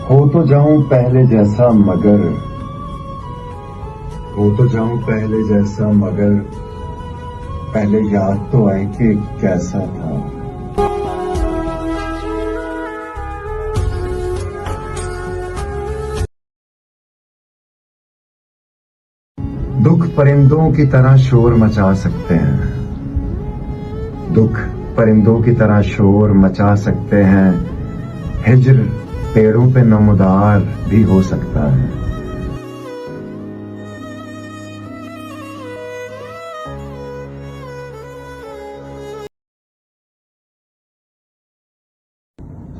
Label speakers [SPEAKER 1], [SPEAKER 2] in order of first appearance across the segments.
[SPEAKER 1] हो तो जाऊं पहले जैसा मगर हो तो जाऊं पहले जैसा मगर पहले याद तो आए कि कैसा था। दुख परिंदों की तरह शोर मचा सकते हैं, दुख परिंदों की तरह शोर मचा सकते हैं, हिज्र पेड़ों पे नमूदार भी हो सकता है।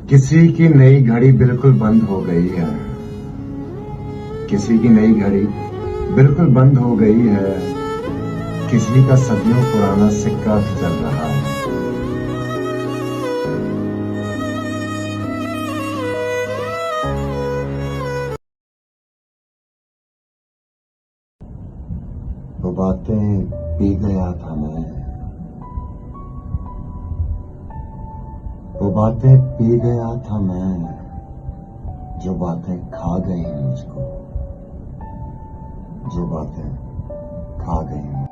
[SPEAKER 1] किसी की नई घड़ी बिल्कुल बंद हो गई है, किसी की नई घड़ी बिल्कुल बंद हो गई है, किसी का सदियों पुराना सिक्का भी चल रहा है। वो बातें पी गया था मैं, वो बातें पी गया था मैं, जो बातें खा गई मुझको, जो बातें खा गई।